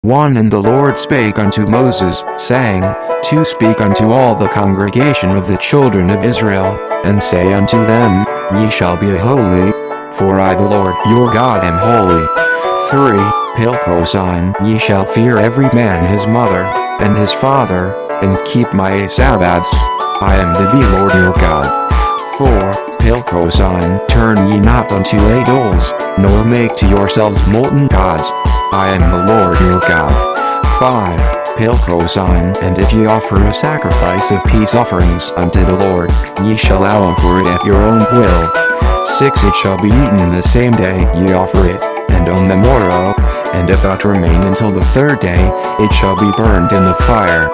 1 And the Lord spake unto Moses, saying, to speak unto all the congregation of the children of Israel, and say unto them, Ye shall be holy, for I the Lord your God am holy. 3. Pilcosign, Ye shall fear every man his mother, and his father, and keep my Sabbaths. I am the Lord your God. 4. Pilcosign, turn ye not unto idols, nor make to yourselves molten gods. I am the Lord your God. 5. Pilcosign, and if ye offer a sacrifice of peace offerings unto the Lord, ye shall offer it at your own will. 6. It shall be eaten the same day ye offer it, and on the morrow, and if it remain until the third day, it shall be burned in the fire.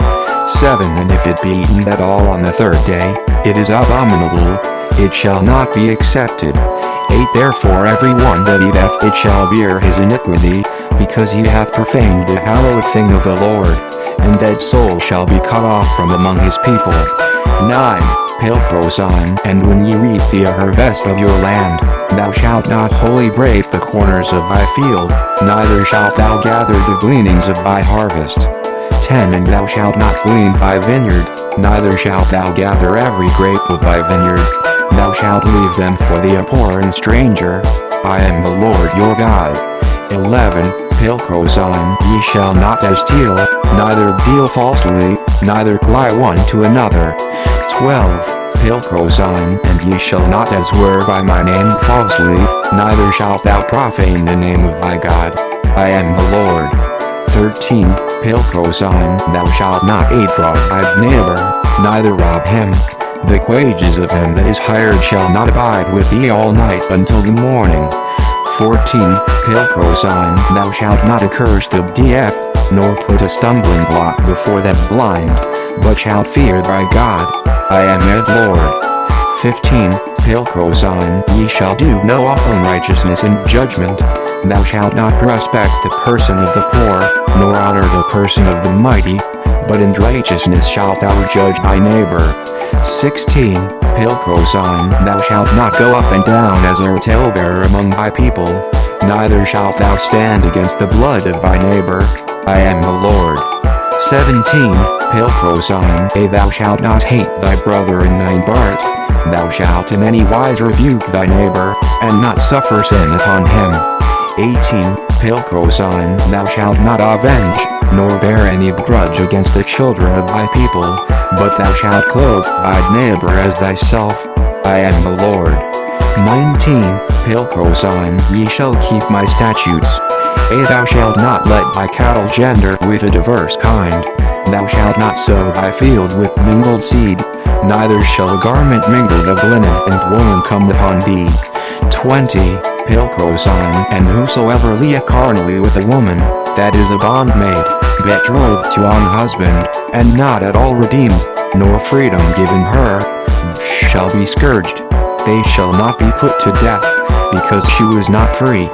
7. And if it be eaten at all on the third day, it is abominable, it shall not be accepted. 8. Therefore every one that eateth it shall bear his iniquity, because he hath profaned the hallowed thing of the Lord, and that soul shall be cut off from among his people. 9. Pilcosign, and when ye reap the harvest of your land, thou shalt not wholly break the corners of thy field, neither shalt thou gather the gleanings of thy harvest. 10. And thou shalt not glean thy vineyard, neither shalt thou gather every grape of thy vineyard. Thou shalt leave them for the poor and stranger. I am the Lord your God. 11. Pilcosign, ye shall not steal, neither deal falsely, neither lie one to another. 12. Pilcosign, and ye shall not swear by my name falsely, neither shalt thou profane the name of thy God. I am the Lord. 13. Pilcosign, thou shalt not defraud thy neighbor, neither rob him. The wages of him that is hired shall not abide with thee all night until the morning. 14. Pilcosign, thou shalt not accurse the deaf, nor put a stumbling block before the blind, but shalt fear thy God. I am the Lord. 15. Pilcosign, ye shall do no unrighteousness in judgment. Thou shalt not respect the person of the poor, nor honor the person of the mighty, but in righteousness shalt thou judge thy neighbor. 16. Pilcosign, thou shalt not go up and down as a talebearer among thy people, neither shalt thou stand against the blood of thy neighbor. I am the Lord. 17. Pilcosign, thou shalt not hate thy brother in thine heart. Thou shalt in any wise rebuke thy neighbor, and not suffer sin upon him. 18. Pilcosign, thou shalt not avenge, nor bear any grudge against the children of thy people, but thou shalt clothe thy neighbor as thyself. I am the Lord. 19. Pilcosign, ye shall keep my statutes. Thou shalt not let thy cattle gender with a diverse kind. Thou shalt not sow thy field with mingled seed, neither shall a garment mingled of linen and woolen come upon thee. 20. Pilcosign, and whosoever lieth carnally with a woman, that is a bondmaid, betrothed to an husband, and not at all redeemed, nor freedom given her, shall be scourged. They shall not be put to death, because she was not free.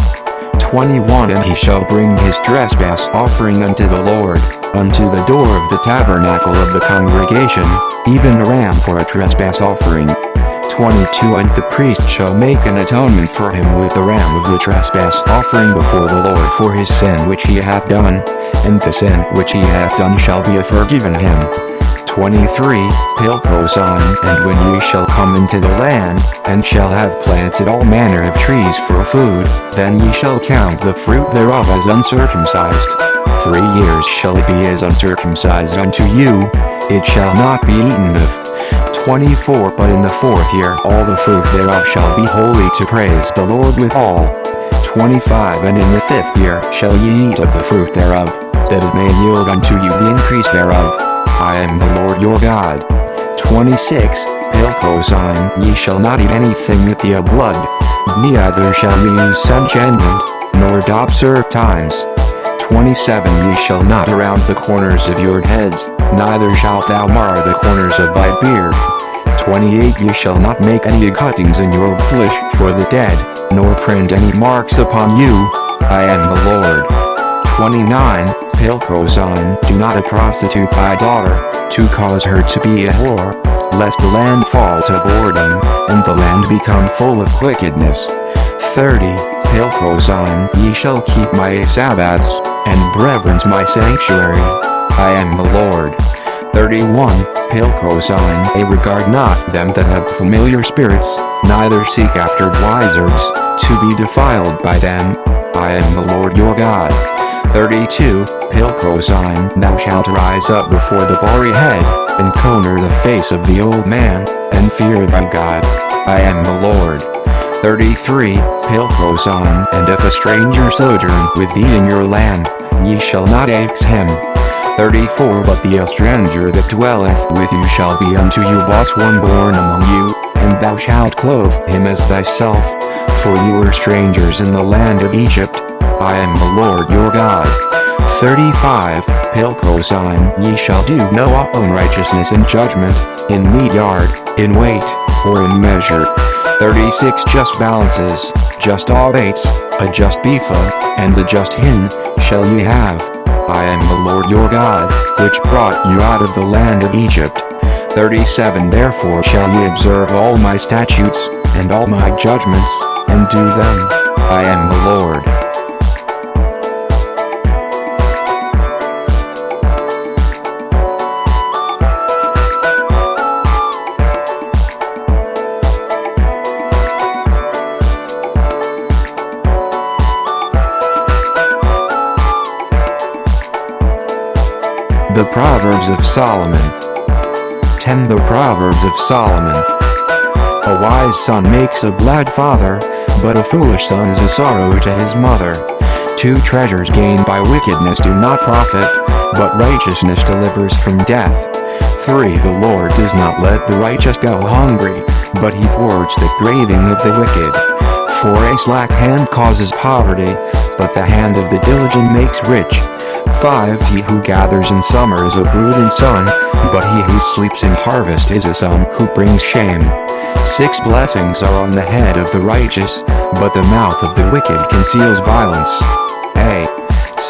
21. And he shall bring his trespass offering unto the Lord, unto the door of the tabernacle of the congregation, even a ram for a trespass offering. 22. And the priest shall make an atonement for him with the ram of the trespass offering before the Lord for his sin which he hath done, and the sin which he hath done shall be forgiven him. 23. Pilcosign, and when ye shall come into the land, and shall have planted all manner of trees for food, then ye shall count the fruit thereof as uncircumcised. 3 years shall it be as uncircumcised unto you, it shall not be eaten of. 24. But in the 4th year all the fruit thereof shall be holy to praise the Lord withal. 25. And in the 5th year shall ye eat of the fruit thereof, that it may yield unto you the increase thereof. I am the Lord your God. 26. Pilcosign, ye shall not eat anything with the blood, neither shall ye use enchantment, nor do observe times. 27. Ye shall not around the corners of your heads, neither shalt thou mar the corners of thy beard. 28. Ye shall not make any cuttings in your flesh for the dead, nor print any marks upon you. I am the Lord. 29. Pilcosign, do not prostitute thy daughter, to cause her to be a whore, lest the land fall to boredom, and the land become full of wickedness. 30. Pilcosign, ye shall keep my Sabbaths, and reverence my sanctuary. I am the Lord. 31. Pilcrosign. A regard not them that have familiar spirits, neither seek after wisers, to be defiled by them. I am the Lord your God. 32. Pilcrosign. Thou shalt rise up before the gory head, and corner the face of the old man, and fear thy God. I am the Lord. 33. Pilcrosign. And if a stranger sojourn with thee in your land, ye shall not axe him. 34. But the stranger that dwelleth with you shall be unto you but one born among you, and thou shalt clothe him as thyself, for you were strangers in the land of Egypt. I am the Lord your God. 35. Pilcrosign. Ye shall do no unrighteousness in judgment, in meat yard, in weight, or in measure. 36. Just balances, just weights, a just ephah, and the just hin, shall ye have. I am the Lord your God, which brought you out of the land of Egypt. 37. Therefore shall ye observe all my statutes, and all my judgments, and do them. I am the Lord. The Proverbs of Solomon. 10. The Proverbs of Solomon. A wise son makes a glad father, but a foolish son is a sorrow to his mother. 2. Treasures gained by wickedness do not profit, but righteousness delivers from death. 3. The Lord does not let the righteous go hungry, but he thwarts the craving of the wicked. 4. A slack hand causes poverty, but the hand of the diligent makes rich. 5. He who gathers in summer is a prudent son, but he who sleeps in harvest is a son who brings shame. 6. Blessings are on the head of the righteous, but the mouth of the wicked conceals violence.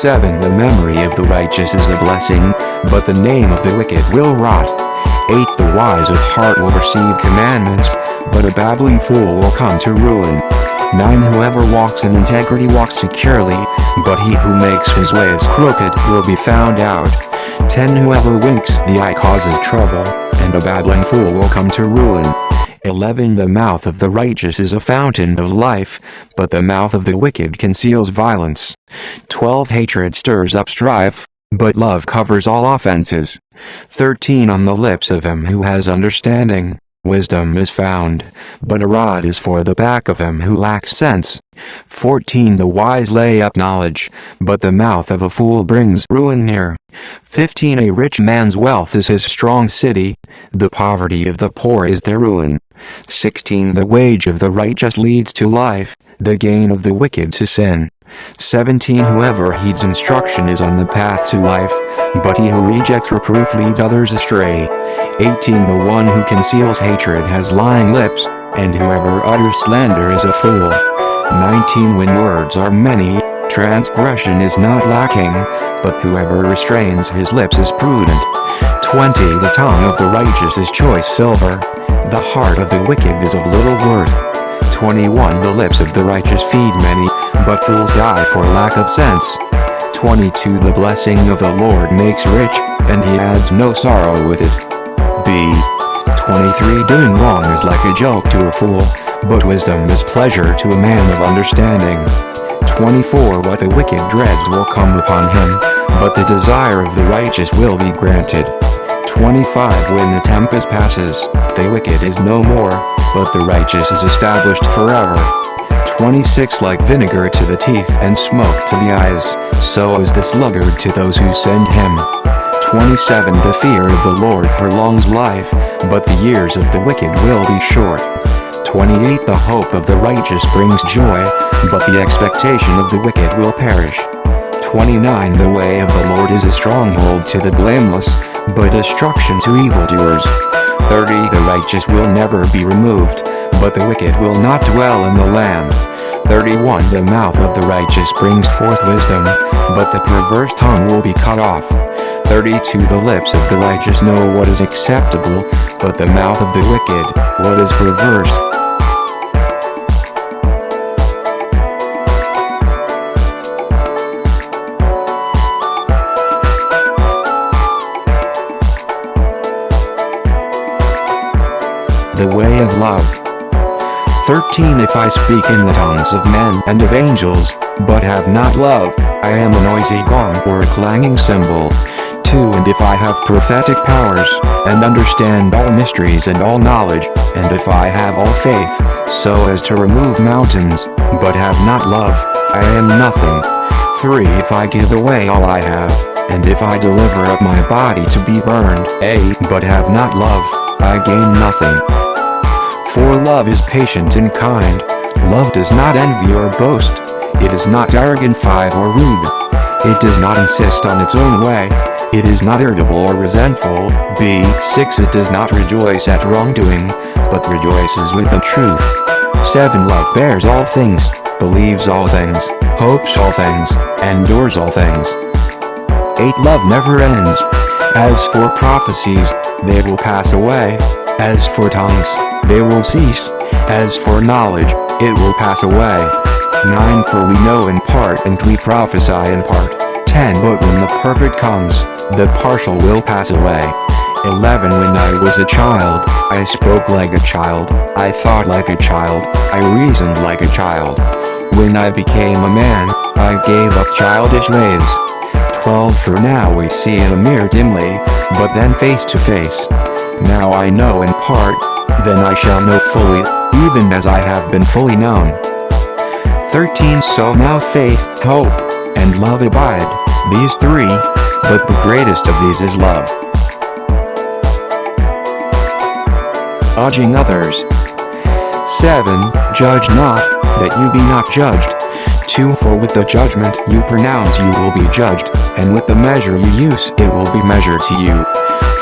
7. The memory of the righteous is a blessing, but the name of the wicked will rot. 8. The wise of heart will receive commandments, but a babbling fool will come to ruin. 9. Whoever walks in integrity walks securely, but he who makes his ways crooked will be found out. 10. Whoever winks the eye causes trouble, and a babbling fool will come to ruin. 11. The mouth of the righteous is a fountain of life, but the mouth of the wicked conceals violence. 12. Hatred stirs up strife, but love covers all offenses. 13. On the lips of him who has understanding, wisdom is found, but a rod is for the back of him who lacks sense. 14. The wise lay up knowledge, but the mouth of a fool brings ruin near. 15. A rich man's wealth is his strong city, the poverty of the poor is their ruin. 16. The wage of the righteous leads to life, the gain of the wicked to sin. 17. Whoever heeds instruction is on the path to life, but he who rejects reproof leads others astray. 18. The one who conceals hatred has lying lips, and whoever utters slander is a fool. 19. When words are many, transgression is not lacking, but whoever restrains his lips is prudent. 20. The tongue of the righteous is choice silver, the heart of the wicked is of little worth. 21. The lips of the righteous feed many, but fools die for lack of sense. 22. The blessing of the Lord makes rich, and he adds no sorrow with it. B. 23. Doing wrong is like a joke to a fool, but wisdom is pleasure to a man of understanding. 24. What the wicked dreads will come upon him, but the desire of the righteous will be granted. 25. When the tempest passes, the wicked is no more, but the righteous is established forever. 26. Like vinegar to the teeth and smoke to the eyes, so is the sluggard to those who send him. 27. The fear of the Lord prolongs life, but the years of the wicked will be short. 28. The hope of the righteous brings joy, but the expectation of the wicked will perish. 29. The way of the Lord is a stronghold to the blameless, but destruction to evildoers. 30. The righteous will never be removed, but the wicked will not dwell in the land. 31. The mouth of the righteous brings forth wisdom, but the perverse tongue will be cut off. 32. The lips of the righteous know what is acceptable, but the mouth of the wicked, what is perverse. the way of love. 13 If I speak in the tongues of men and of angels, but have not love, I am a noisy gong or a clanging cymbal. 2 And if I have prophetic powers, and understand all mysteries and all knowledge, and if I have all faith, so as to remove mountains, but have not love, I am nothing. 3 If I give away all I have, and if I deliver up my body to be burned, but have not love, I gain nothing. 4 Love is patient and kind. Love does not envy or boast. It is not arrogant, 5 or rude. It does not insist on its own way. It is not irritable or resentful. 6 It does not rejoice at wrongdoing, but rejoices with the truth. 7 Love bears all things, believes all things, hopes all things, endures all things. 8 Love never ends. As for prophecies, they will pass away. As for tongues, they will cease. As for knowledge, it will pass away. 9 For we know in part and we prophesy in part. 10 But when the perfect comes, the partial will pass away. 11 When I was a child, I spoke like a child, I thought like a child, I reasoned like a child. When I became a man, I gave up childish ways. 12 For now we see in a mirror dimly, but then face to face. Now I know in part, then I shall know fully, even as I have been fully known. 13 So now faith, hope, and love abide, these 3, but the greatest of these is love. Urging others. 7 Judge not, that you be not judged. 2 For with the judgment you pronounce you will be judged, and with the measure you use it will be measured to you.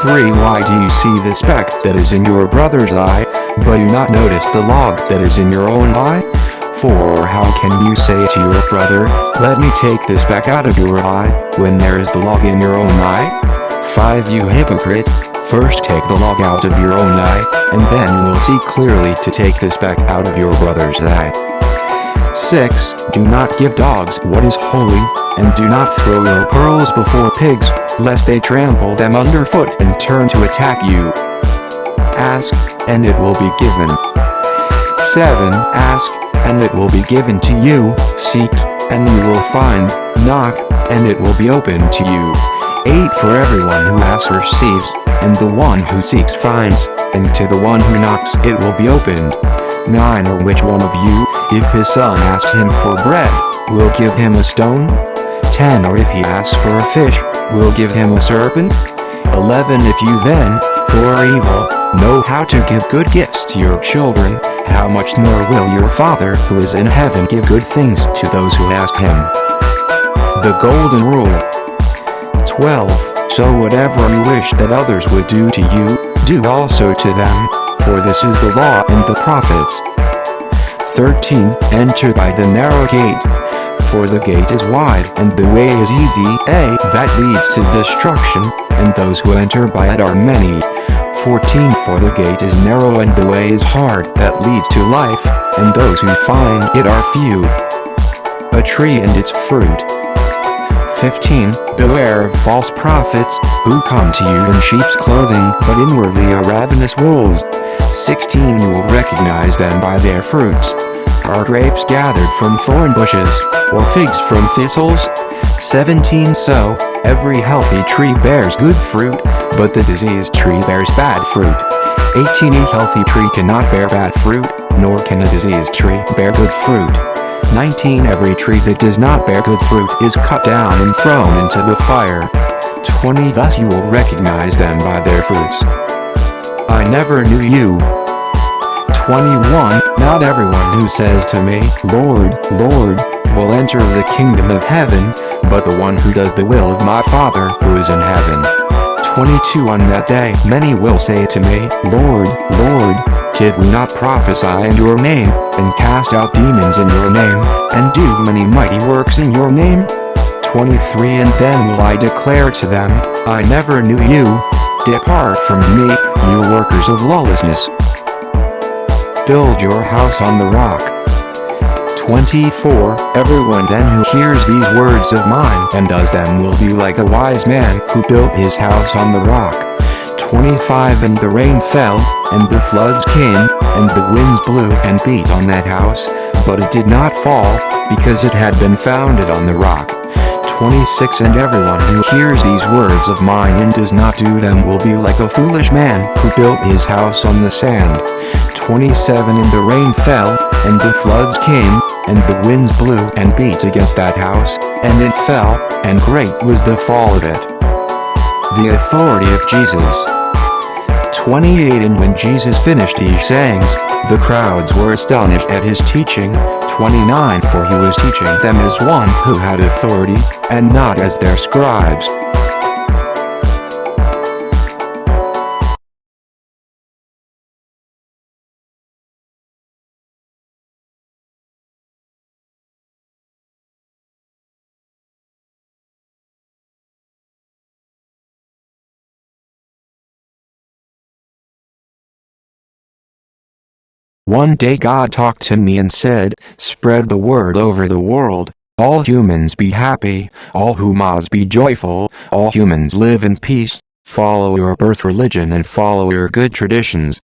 3 Why do you see the speck that is in your brother's eye, but do not notice the log that is in your own eye? 4 How can you say to your brother, let me take the speck out of your eye, when there is the log in your own eye? 5 You hypocrite, first take the log out of your own eye, and then you will see clearly to take the speck out of your brother's eye. 6 Do not give dogs what is holy, and do not throw your pearls before pigs, lest they trample them underfoot and turn to attack you. Ask, and it will be given. 7 Ask, and it will be given to you. Seek, and you will find. Knock, and it will be opened to you. 8 For everyone who asks receives, and the one who seeks finds, and to the one who knocks it will be opened. 9 Or which one of you, if his son asks him for bread, will give him a stone? 10 Or if he asks for a fish, will give him a serpent? 11 If you then, who are evil, know how to give good gifts to your children, how much more will your Father who is in heaven give good things to those who ask him? The Golden Rule. 12 So whatever you wish that others would do to you, do also to them, for this is the law and the prophets. 13 Enter by the narrow gate, for the gate is wide and the way is easy, that leads to destruction, and those who enter by it are many. 14 For the gate is narrow and the way is hard that leads to life, and those who find it are few. A tree and its fruit. 15 Beware of false prophets, who come to you in sheep's clothing, but inwardly are ravenous wolves. 16 You will recognize them by their fruits. Are grapes gathered from thorn bushes, or figs from thistles? 17 So every healthy tree bears good fruit, but the diseased tree bears bad fruit. 18 A healthy tree cannot bear bad fruit, nor can a diseased tree bear good fruit. 19 Every tree that does not bear good fruit is cut down and thrown into the fire. 20 Thus you will recognize them by their fruits. I never knew you. 21 Not everyone who says to me, Lord, Lord, will enter the kingdom of heaven, but the one who does the will of my Father who is in heaven. 22 On that day many will say to me, Lord, Lord, did we not prophesy in your name, and cast out demons in your name, and do many mighty works in your name? 23 And then will I declare to them, I never knew you. Depart from me, you workers of lawlessness. Build your house on the rock. 24 Everyone then who hears these words of mine and does them will be like a wise man who built his house on the rock. 25 And the rain fell, and the floods came, and the winds blew and beat on that house, but it did not fall, because it had been founded on the rock. 26 And everyone who hears these words of mine and does not do them will be like a foolish man who built his house on the sand. 27 And the rain fell, and the floods came, and the winds blew and beat against that house, and it fell, and great was the fall of it. The authority of Jesus. 28 And when Jesus finished these sayings, the crowds were astonished at his teaching. 29 For he was teaching them as one who had authority, and not as their scribes. One day God talked to me and said, "Spread the word over the world. All humans be happy, all humans be joyful, all humans live in peace, follow your birth religion and follow your good traditions."